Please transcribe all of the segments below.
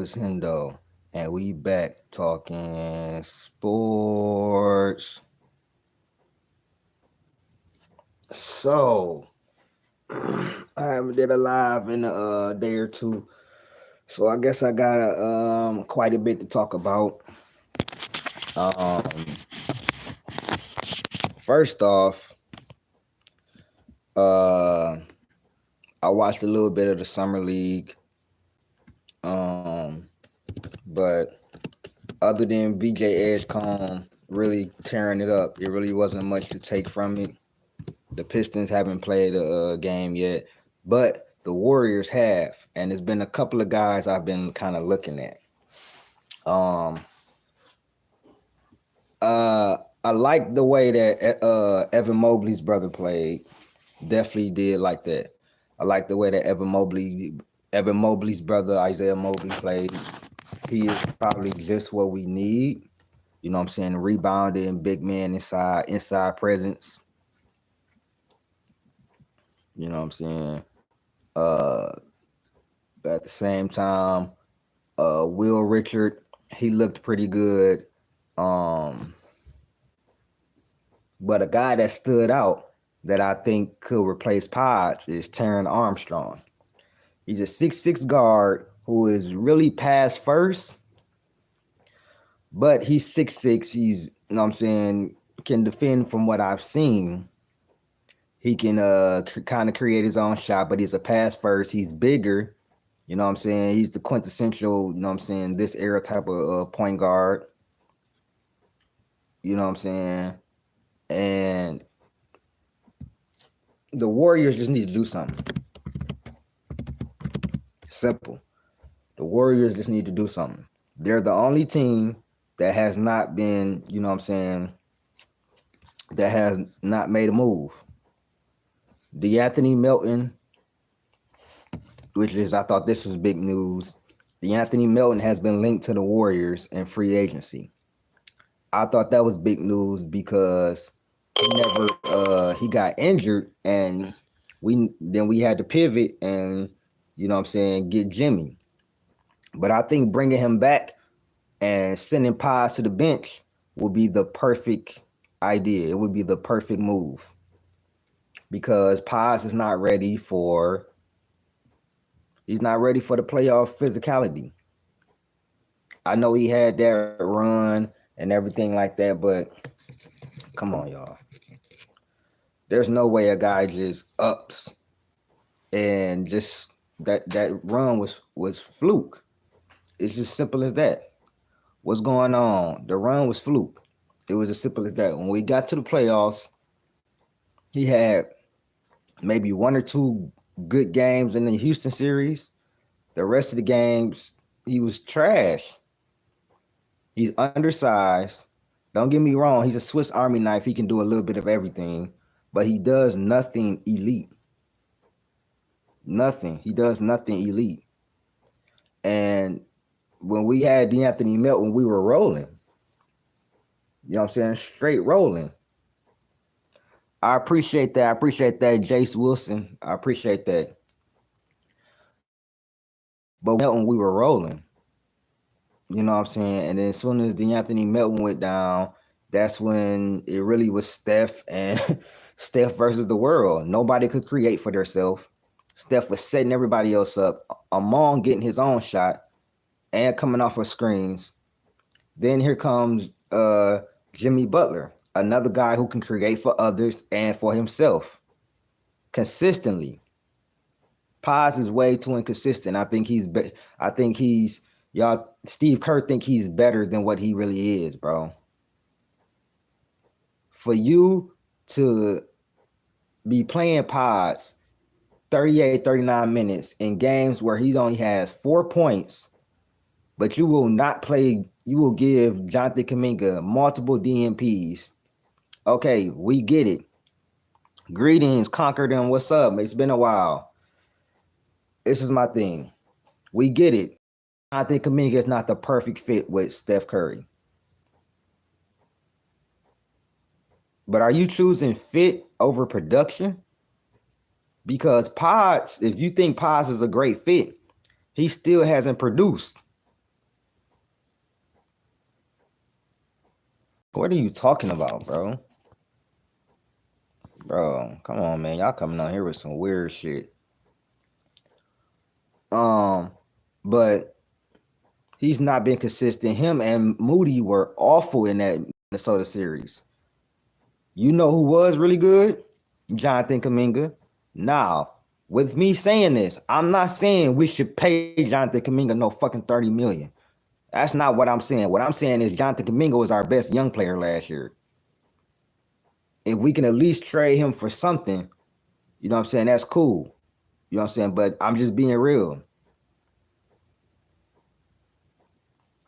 is Hendo, and we back talking sports. So, I haven't did a live in a day or two, so I guess I got quite a bit to talk about. Um, First off, uh, I watched a little bit of the summer league, um, but other than BJ Edgecombe really tearing it up, it really wasn't much to take from it. The Pistons haven't played a game yet, but the Warriors have, and there's been a couple of guys I've been kind of looking at. Um, I like the way that Evan Mobley's brother played. Definitely did like that. I like the way that Evan Mobley's brother Isaiah Mobley played. He is probably just what we need. You know what I'm saying? Rebounding, big man inside presence. You know what I'm saying? Uh, at the same time, Will Richard, he looked pretty good. Um, but a guy that stood out that I think could replace Pods is Taron Armstrong. He's a 6'6" guard who is really pass first, but he's 6'6". He's, you know what I'm saying, can defend from what I've seen. He can kind of create his own shot, but he's a pass first. He's bigger. You know what I'm saying? He's the quintessential, you know what I'm saying, this era type of point guard. You know what I'm saying? And the Warriors just need to do something. Simple. The Warriors just need to do something. They're the only team that has not been, you know what I'm saying, that has not made a move. DeAnthony Melton, which is, I thought this was big news. DeAnthony Melton has been linked to the Warriors in free agency. I thought that was big news because he got injured, and we had to pivot and, you know what I'm saying, get Jimmy. But I think bringing him back and sending Pies to the bench will be the perfect idea. It would be the perfect move because Pies is not ready for the playoff physicality. I know he had that run and everything like that, but come on, y'all. There's no way a guy just ups and just that run was fluke. It's just simple as that. What's going on? The run was fluke. It was as simple as that. When we got to the playoffs, he had maybe one or two good games in the Houston series. The rest of the games, he was trash. He's undersized. Don't get me wrong. He's a Swiss Army knife. He can do a little bit of everything, but he does nothing elite. Nothing. He does nothing elite. And when we had DeAnthony Melton, we were rolling. You know what I'm saying? Straight rolling. I appreciate that. I appreciate that, Jace Wilson. I appreciate that. But Melton, we were rolling. You know what I'm saying? And then as soon as DeAnthony Melton went down, that's when it really was Steph and Steph versus the world. Nobody could create for themselves. Steph was setting everybody else up. Amon getting his own shot and coming off of screens. Then here comes Jimmy Butler, another guy who can create for others and for himself consistently. Paz is way too inconsistent. I think Steve Kerr think he's better than what he really is, bro. For you to be playing Paz 38, 39 minutes in games where he only has 4 points, but you will give Jonathan Kuminga multiple DMPs. Okay, we get it. Greetings, Conquer them. What's up? It's been a while. This is my thing. We get it. Jonathan Kuminga is not the perfect fit with Steph Curry. But are you choosing fit over production? Because Pods, if you think Pods is a great fit, he still hasn't produced. What are you talking about, bro? Bro, come on, man. Y'all coming out here with some weird shit. But he's not been consistent. Him and Moody were awful in that Minnesota series. You know who was really good? Jonathan Kuminga. Now, with me saying this, I'm not saying we should pay Jonathan Kuminga no fucking $30 million. That's not what I'm saying. What I'm saying is Jonathan Kuminga was our best young player last year. If we can at least trade him for something, you know what I'm saying, that's cool. You know what I'm saying? But I'm just being real.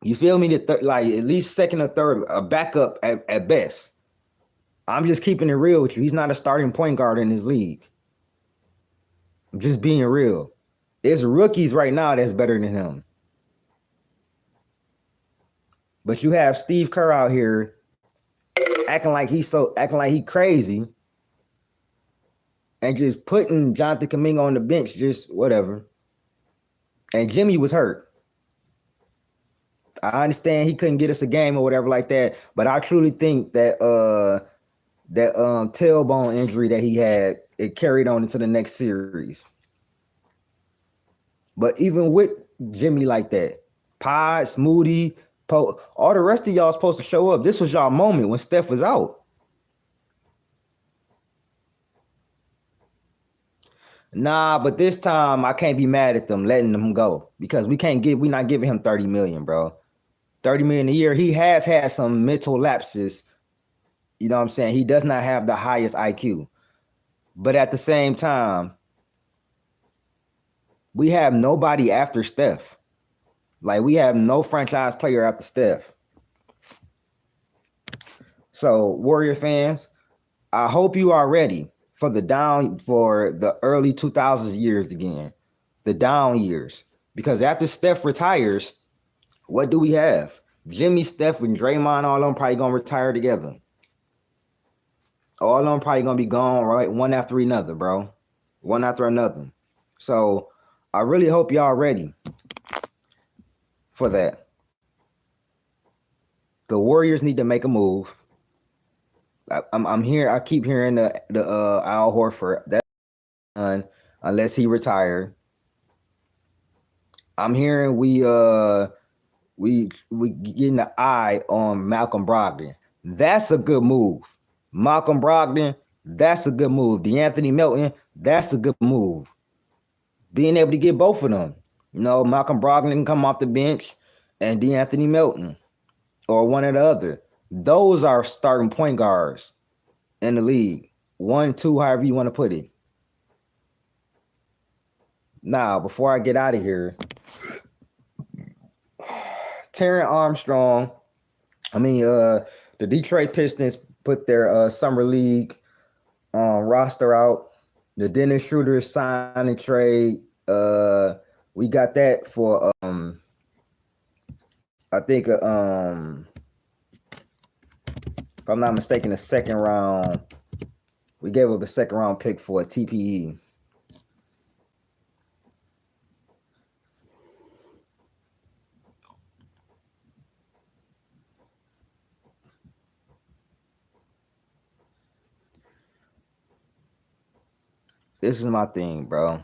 You feel me? Like at least second or third, a backup at best. I'm just keeping it real with you. He's not a starting point guard in this league. I'm just being real. There's rookies right now that's better than him. But you have Steve Kerr out here acting like he crazy and just putting Jonathan Kuminga on the bench, just whatever. And Jimmy was hurt. I understand he couldn't get us a game or whatever like that, but I truly think that tailbone injury that he had, it carried on into the next series. But even with Jimmy like that, Pods, Moody, all the rest of y'all supposed to show up. This was y'all moment when Steph was out. Nah, but this time I can't be mad at them letting them go because we're not giving him 30 million, bro. 30 million a year. He has had some mental lapses. You know what I'm saying? He does not have the highest IQ. But at the same time, we have nobody after Steph. Like, we have no franchise player after Steph. So, Warrior fans, I hope you are ready for the early 2000s years again. The down years. Because after Steph retires, what do we have? Jimmy, Steph, and Draymond, all of them probably going to retire together. All of them probably going to be gone, right? One after another, bro. One after another. So, I really hope y'all ready for that. The Warriors need to make a move. I'm here. I keep hearing the Al Horford. That's done unless he retired. I'm hearing we getting the eye on Malcolm Brogdon. That's a good move. Malcolm Brogdon, that's a good move. DeAnthony Melton, that's a good move. Being able to get both of them. You know, Malcolm Brogdon can come off the bench and DeAnthony Melton or one or the other. Those are starting point guards in the league. 1, 2, however you want to put it. Now, before I get out of here, the Detroit Pistons put their summer league roster out. The Dennis Schroeder sign and trade. We got that for I think if I'm not mistaken, a second round. We gave up a second round pick for a TPE. This is my thing, bro.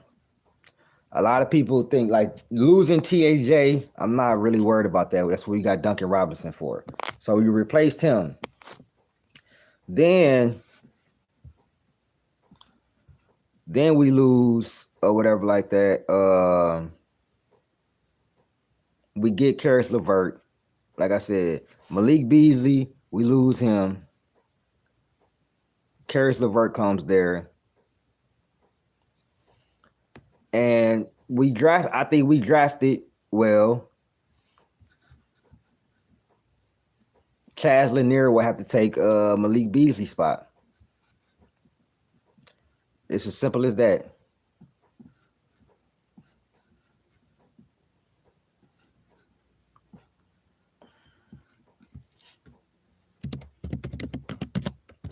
A lot of people think like losing TAJ, I'm not really worried about that. That's what we got Duncan Robinson for. So you replaced him. Then we lose or whatever like that. We get Karis LeVert. Like I said, Malik Beasley, we lose him. Karis LeVert comes there. And I think we drafted well. Chaz Lanier will have to take Malik Beasley's spot. It's as simple as that.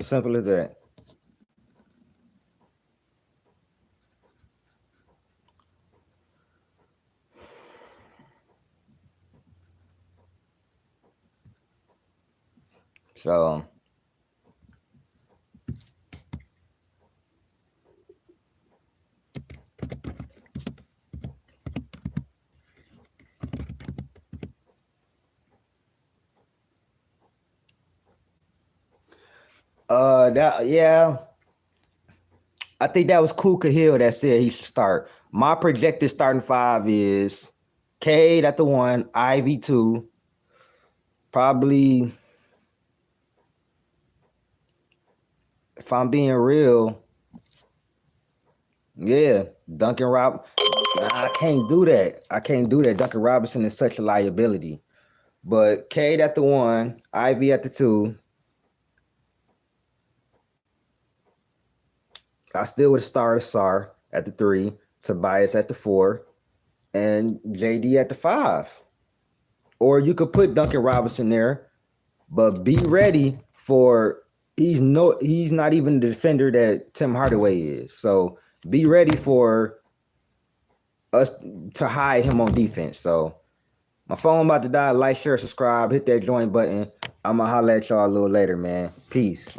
Simple as that. So that yeah, I think that was Cool Cahill that said he should start. My projected starting five is Cade at the one, Ivy two, probably. If I'm being real, yeah, Duncan Rob. I can't do that. I can't do that. Duncan Robinson is such a liability. But Cade at the one, Ivy at the two. I still would have started Sar at the three, Tobias at the four, and JD at the five. Or you could put Duncan Robinson there, but be ready for he's not even the defender that Tim Hardaway is. So be ready for us to hide him on defense. So my phone about to die. Like, share, subscribe, hit that join button. I'm gonna holler at y'all a little later, man. Peace.